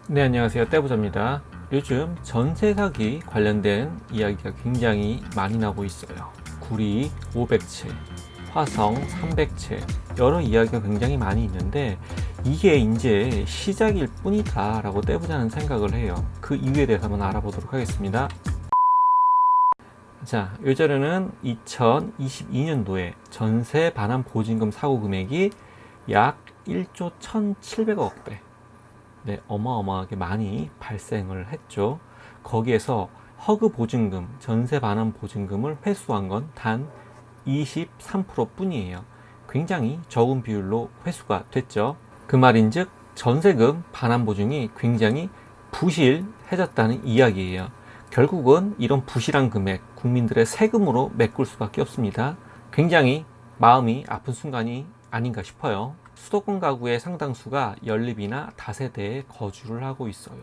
네, 안녕하세요. 떼부자입니다. 요즘 전세 사기 관련된 이야기가 굉장히 많이 나고 있어요. 구리 500채, 화성 300채, 여러 이야기가 굉장히 많이 있는데 이게 이제 시작일 뿐이다 라고 떼부자는 생각을 해요. 그 이유에 대해서 한번 알아보도록 하겠습니다. 자, 요 자료는 2022년도에 전세 반환 보증금 사고 금액이 약 1조 1,700억 대. 네, 어마어마하게 많이 발생을 했죠. 거기에서 허그 보증금, 전세 반환 보증금을 회수한 건 단 23% 뿐이에요. 굉장히 적은 비율로 회수가 됐죠. 그 말인즉 전세금 반환 보증이 굉장히 부실해졌다는 이야기예요. 결국은 이런 부실한 금액, 국민들의 세금으로 메꿀 수밖에 없습니다. 굉장히 마음이 아픈 순간이 아닌가 싶어요. 수도권 가구의 상당수가 연립이나 다세대에 거주를 하고 있어요.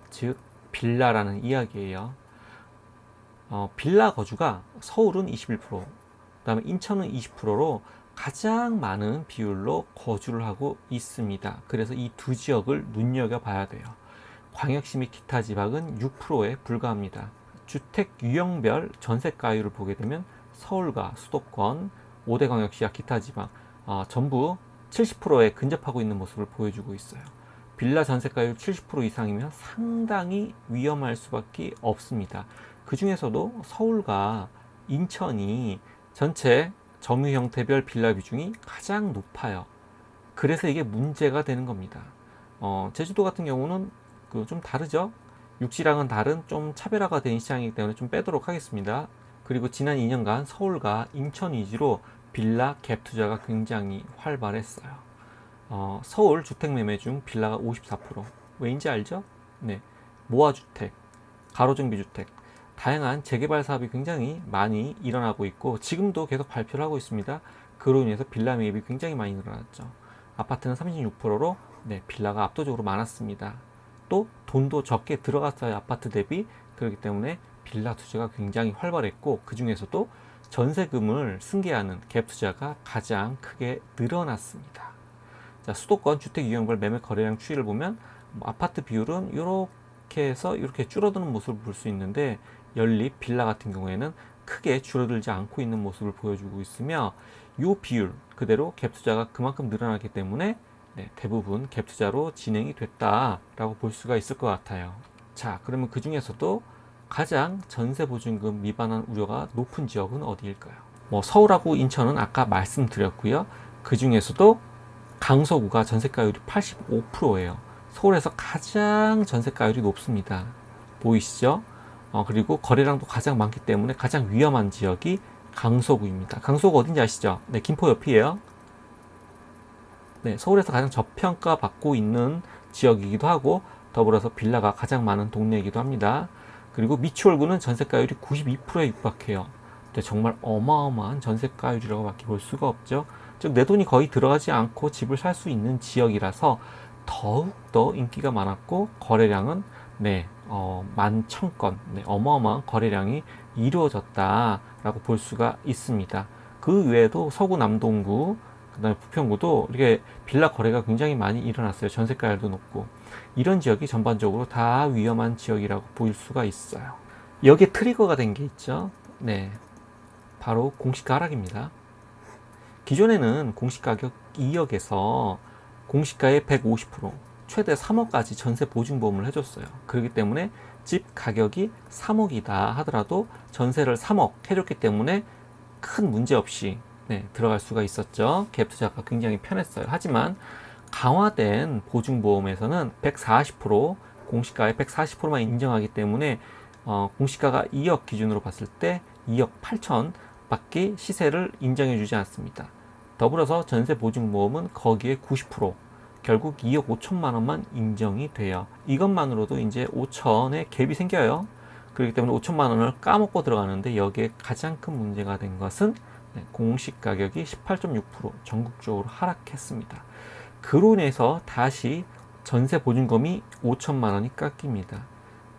즉 빌라라는 이야기예요. 빌라 거주가 서울은 21%, 그다음에 인천은 20%로 가장 많은 비율로 거주를 하고 있습니다. 그래서 이 두 지역을 눈여겨봐야 돼요. 광역시 및 기타 지방은 6%에 불과합니다. 주택 유형별 전세가율을 보게 되면 서울과 수도권, 5대 광역시와 기타 지방 전부 70%에 근접하고 있는 모습을 보여주고 있어요. 빌라 전세가율 70% 이상이면 상당히 위험할 수밖에 없습니다. 그 중에서도 서울과 인천이 전체 점유 형태별 빌라 비중이 가장 높아요. 그래서 이게 문제가 되는 겁니다. 제주도 같은 경우는 좀 다르죠. 육지랑은 다른 좀 차별화가 된 시장이기 때문에 좀 빼도록 하겠습니다. 그리고 지난 2년간 서울과 인천 위주로 빌라 갭 투자가 굉장히 활발했어요. 서울 주택 매매 중 빌라가 54%. 왜인지 알죠? 네. 모아주택, 가로등비주택, 다양한 재개발 사업이 굉장히 많이 일어나고 있고 지금도 계속 발표를 하고 있습니다. 그로 인해서 빌라 매입이 굉장히 많이 늘어났죠. 아파트는 36%로 네, 빌라가 압도적으로 많았습니다. 또 돈도 적게 들어갔어요. 아파트 대비. 그렇기 때문에 빌라 투자가 굉장히 활발했고 그 중에서도 전세금을 승계하는 갭 투자가 가장 크게 늘어났습니다. 자, 수도권 주택 유형별 매매 거래량 추이를 보면 아파트 비율은 이렇게 해서 이렇게 줄어드는 모습을 볼 수 있는데 연립 빌라 같은 경우에는 크게 줄어들지 않고 있는 모습을 보여주고 있으며 이 비율 그대로 갭 투자가 그만큼 늘어났기 때문에 네, 대부분 갭 투자로 진행이 됐다라고 볼 수가 있을 것 같아요. 자, 그러면 그 중에서도 가장 전세 보증금 미반환 우려가 높은 지역은 어디일까요? 서울하고 인천은 아까 말씀드렸고요. 그 중에서도 강서구가 전세가율이 85%예요. 서울에서 가장 전세가율이 높습니다. 보이시죠? 그리고 거래량도 가장 많기 때문에 가장 위험한 지역이 강서구입니다. 강서구 어딘지 아시죠? 네, 김포 옆이에요. 네, 서울에서 가장 저평가 받고 있는 지역이기도 하고 더불어서 빌라가 가장 많은 동네이기도 합니다. 그리고 미추홀구는 전세가율이 92%에 육박해요. 정말 어마어마한 전세가율이라고 밖에 볼 수가 없죠. 즉 내 돈이 거의 들어가지 않고 집을 살 수 있는 지역이라서 더욱더 인기가 많았고 거래량은 네, 11,000건 네, 어마어마한 거래량이 이루어졌다라고 볼 수가 있습니다. 그 외에도 서구 남동구 그다음에 부평구도 이렇게 빌라 거래가 굉장히 많이 일어났어요. 전세가율도 높고 이런 지역이 전반적으로 다 위험한 지역이라고 보일 수가 있어요. 여기에 트리거가 된 게 있죠. 네, 바로 공시가 하락입니다. 기존에는 공시가격 2억에서 공시가의 150% 최대 3억까지 전세 보증보험을 해줬어요. 그렇기 때문에 집 가격이 3억이다 하더라도 전세를 3억 해줬기 때문에 큰 문제 없이 네, 들어갈 수가 있었죠. 갭 투자가 굉장히 편했어요. 하지만 강화된 보증보험에서는 140% 공시가의 140%만 인정하기 때문에 공시가가 2억 기준으로 봤을 때 2억 8천 밖에 시세를 인정해 주지 않습니다. 더불어서 전세 보증보험은 거기에 90% 결국 2억 5천만 원만 인정이 돼요. 이것만으로도 이제 5천의 갭이 생겨요. 그렇기 때문에 5천만 원을 까먹고 들어가는데 여기에 가장 큰 문제가 된 것은 공시 가격이 18.6% 전국적으로 하락했습니다. 그로 인해서 다시 전세 보증금이 5천만 원이 깎입니다.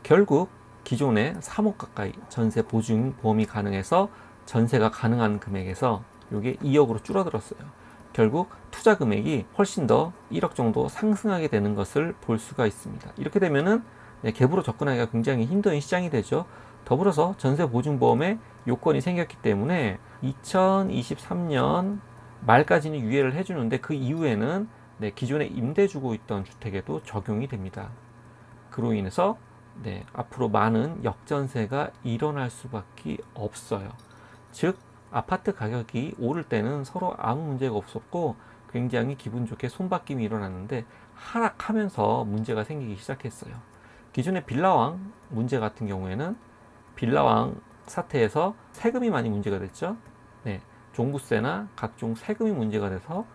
결국 기존에 3억 가까이 전세 보증보험이 가능해서 전세가 가능한 금액에서 이게 2억으로 줄어들었어요. 결국 투자 금액이 훨씬 더 1억 정도 상승하게 되는 것을 볼 수가 있습니다. 이렇게 되면은 갭으로 접근하기가 굉장히 힘든 시장이 되죠. 더불어서 전세보증보험에 요건이 생겼기 때문에 2023년 말까지는 유예를 해주는데 그 이후에는 기존에 임대 주고 있던 주택에도 적용이 됩니다. 그로 인해서 앞으로 많은 역전세가 일어날 수밖에 없어요. 즉 아파트 가격이 오를 때는 서로 아무 문제가 없었고 굉장히 기분 좋게 손바뀜이 일어났는데 하락하면서 문제가 생기기 시작했어요. 기존의 빌라왕 문제 같은 경우에는 빌라왕 사태에서 세금이 많이 문제가 됐죠. 종부세나 각종 세금이 문제가 돼서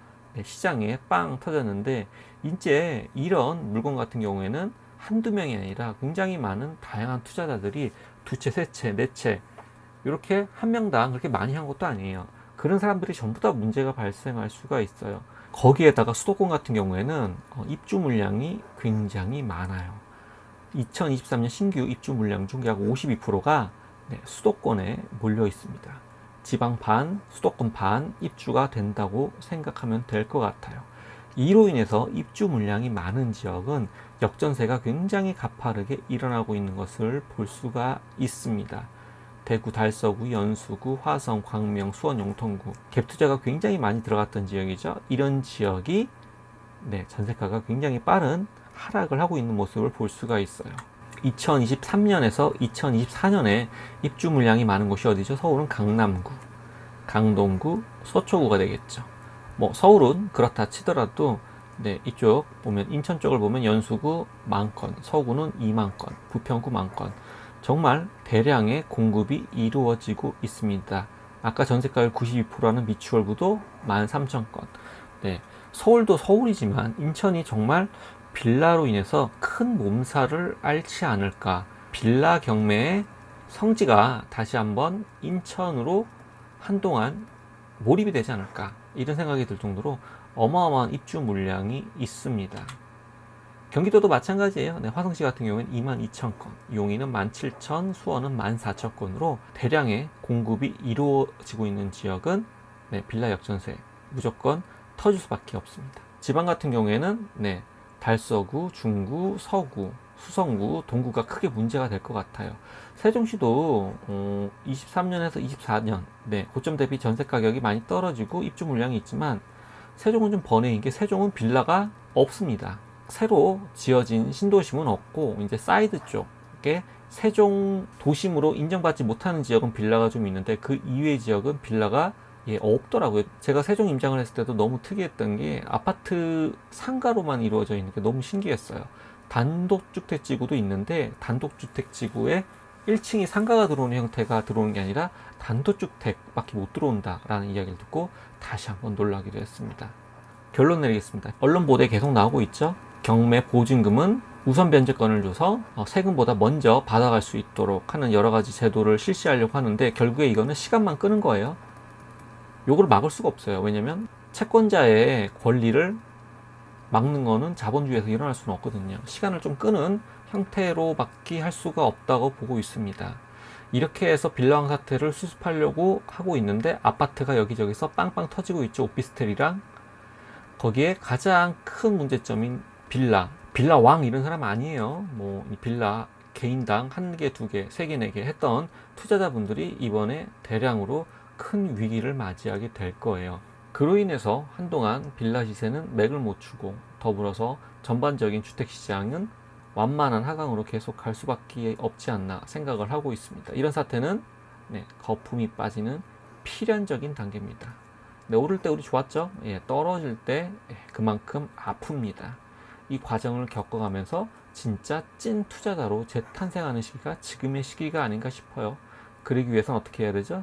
시장에 빵 터졌는데 이제 이런 물건 같은 경우에는 한두 명이 아니라 굉장히 많은 다양한 투자자들이 두 채, 세 채, 네 채 이렇게 한 명당 그렇게 많이 한 것도 아니에요. 그런 사람들이 전부 다 문제가 발생할 수가 있어요. 거기에다가 수도권 같은 경우에는 입주 물량이 굉장히 많아요. 2023년 신규 입주 물량 중 약 52%가 수도권에 몰려 있습니다. 지방 반, 수도권 반 입주가 된다고 생각하면 될 것 같아요. 이로 인해서 입주 물량이 많은 지역은 역전세가 굉장히 가파르게 일어나고 있는 것을 볼 수가 있습니다. 대구, 달서구, 연수구, 화성, 광명, 수원, 영통구 갭 투자가 굉장히 많이 들어갔던 지역이죠. 이런 지역이 전세가가 굉장히 빠른 하락을 하고 있는 모습을 볼 수가 있어요. 2023년에서 2024년에 입주 물량이 많은 곳이 어디죠? 서울은 강남구, 강동구, 서초구가 되겠죠. 서울은 그렇다 치더라도 이쪽 보면 인천 쪽을 보면 연수구 10,000건, 서구는 20,000건, 부평구 10,000건 정말 대량의 공급이 이루어지고 있습니다. 아까 전세가율 92%라는 미추홀구도 13,000건. 서울도 서울이지만 인천이 정말 빌라로 인해서 큰 몸살을 앓지 않을까. 빌라 경매의 성지가 다시 한번 인천으로 한동안 몰입이 되지 않을까. 이런 생각이 들 정도로 어마어마한 입주 물량이 있습니다. 경기도도 마찬가지예요. 화성시 같은 경우는 22,000건, 용인은 17,000, 수원은 14,000건으로 대량의 공급이 이루어지고 있는 지역은 빌라 역전세 무조건 터질 수밖에 없습니다. 지방 같은 경우에는 달서구, 중구, 서구, 수성구, 동구가 크게 문제가 될 것 같아요. 세종시도 23년에서 24년 고점 대비 전세 가격이 많이 떨어지고 입주 물량이 있지만 세종은 좀 번외인 게 세종은 빌라가 없습니다. 새로 지어진 신도심은 없고 이제 사이드 쪽에 세종 도심으로 인정받지 못하는 지역은 빌라가 좀 있는데 그 이외의 지역은 빌라가 없더라고요. 제가 세종 임장을 했을 때도 너무 특이했던 게 아파트 상가로만 이루어져 있는 게 너무 신기했어요. 단독주택지구도 있는데 단독주택지구에 1층이 상가가 들어오는 형태가 들어오는 게 아니라 단독주택밖에 못 들어온다라는 이야기를 듣고 다시 한번 놀라기도 했습니다. 결론 내리겠습니다. 언론 보도에 계속 나오고 있죠. 경매 보증금은 우선 변제권을 줘서 세금보다 먼저 받아갈 수 있도록 하는 여러 가지 제도를 실시하려고 하는데 결국에 이거는 시간만 끄는 거예요. 요걸 막을 수가 없어요. 왜냐면 채권자의 권리를 막는 거는 자본주의에서 일어날 수는 없거든요. 시간을 좀 끄는 형태로밖에 할 수가 없다고 보고 있습니다. 이렇게 해서 빌라왕 사태를 수습하려고 하고 있는데 아파트가 여기저기서 빵빵 터지고 있죠. 오피스텔이랑. 거기에 가장 큰 문제점인 빌라왕 이런 사람 아니에요. 이 빌라 개인당 1개, 2개, 3개, 4개 했던 투자자분들이 이번에 대량으로 큰 위기를 맞이하게 될 거예요. 그로 인해서 한동안 빌라 시세는 맥을 못 추고 더불어서 전반적인 주택시장은 완만한 하강으로 계속 갈 수밖에 없지 않나 생각을 하고 있습니다. 이런 사태는 거품이 빠지는 필연적인 단계입니다. 오를 때 우리 좋았죠? 떨어질 때 그만큼 아픕니다. 이 과정을 겪어가면서 진짜 찐 투자자로 재탄생하는 시기가 지금의 시기가 아닌가 싶어요. 그러기 위해서는 어떻게 해야 되죠?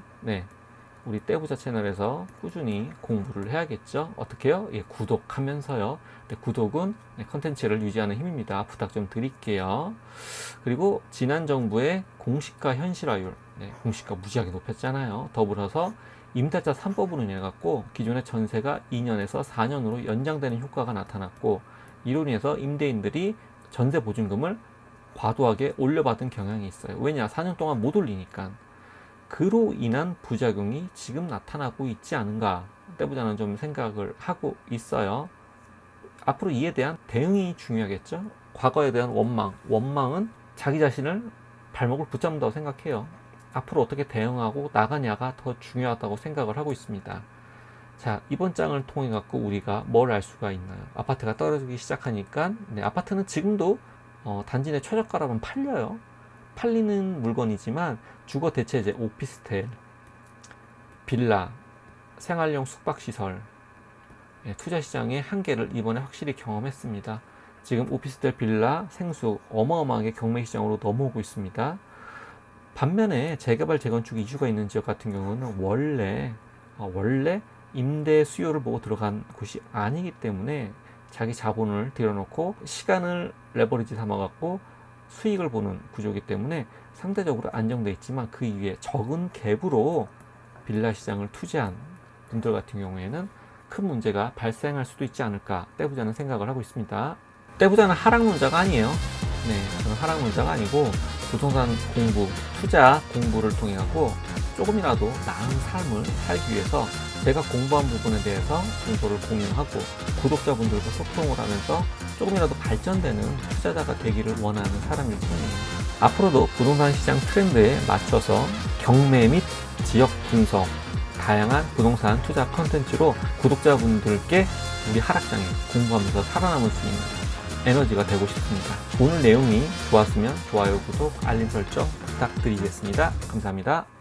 우리 떼부자 채널에서 꾸준히 공부를 해야겠죠. 어떻게 해요? 구독하면서요. 구독은 컨텐츠를 유지하는 힘입니다. 부탁 좀 드릴게요. 그리고 지난 정부의 공시가 현실화율, 공시가 무지하게 높였잖아요. 더불어서 임대차 3법으로 인해 갖고 기존의 전세가 2년에서 4년으로 연장되는 효과가 나타났고 이로 인해서 임대인들이 전세 보증금을 과도하게 올려받은 경향이 있어요. 왜냐? 4년 동안 못 올리니까. 그로 인한 부작용이 지금 나타나고 있지 않은가, 떼부자는 좀 생각을 하고 있어요. 앞으로 이에 대한 대응이 중요하겠죠. 과거에 대한 원망은 자기 자신을 발목을 붙잡는다고 생각해요. 앞으로 어떻게 대응하고 나가냐가 더 중요하다고 생각을 하고 있습니다. 자, 이번 장을 통해 갖고 우리가 뭘 알 수가 있나요? 아파트가 떨어지기 시작하니까, 네, 아파트는 지금도 단지 내 최저가라면 팔려요. 팔리는 물건이지만 주거 대체제, 오피스텔, 빌라, 생활용 숙박시설, 투자 시장의 한계를 이번에 확실히 경험했습니다. 지금 오피스텔, 빌라, 생수 어마어마하게 경매 시장으로 넘어오고 있습니다. 반면에 재개발, 재건축 이슈가 있는 지역 같은 경우는 원래 임대 수요를 보고 들어간 곳이 아니기 때문에 자기 자본을 들여놓고 시간을 레버리지 삼아갖고 수익을 보는 구조이기 때문에 상대적으로 안정돼 있지만, 그 이후에 적은 갭으로 빌라 시장을 투자한 분들 같은 경우에는 큰 문제가 발생할 수도 있지 않을까, 떼부자는 생각을 하고 있습니다. 떼부자는 하락론자가 아니에요. 네, 저는 하락론자가 아니고 부동산 공부, 투자 공부를 통해 갖고 조금이라도 나은 삶을 살기 위해서 제가 공부한 부분에 대해서 정보를 공유하고 구독자분들과 소통을 하면서 조금이라도 발전되는 투자자가 되기를 원하는 사람일 뿐이에요. 앞으로도 부동산 시장 트렌드에 맞춰서 경매 및 지역 분석, 다양한 부동산 투자 컨텐츠로 구독자분들께 우리 하락장에 공부하면서 살아남을 수 있는 에너지가 되고 싶습니다. 오늘 내용이 좋았으면 좋아요, 구독, 알림 설정 부탁드리겠습니다. 감사합니다.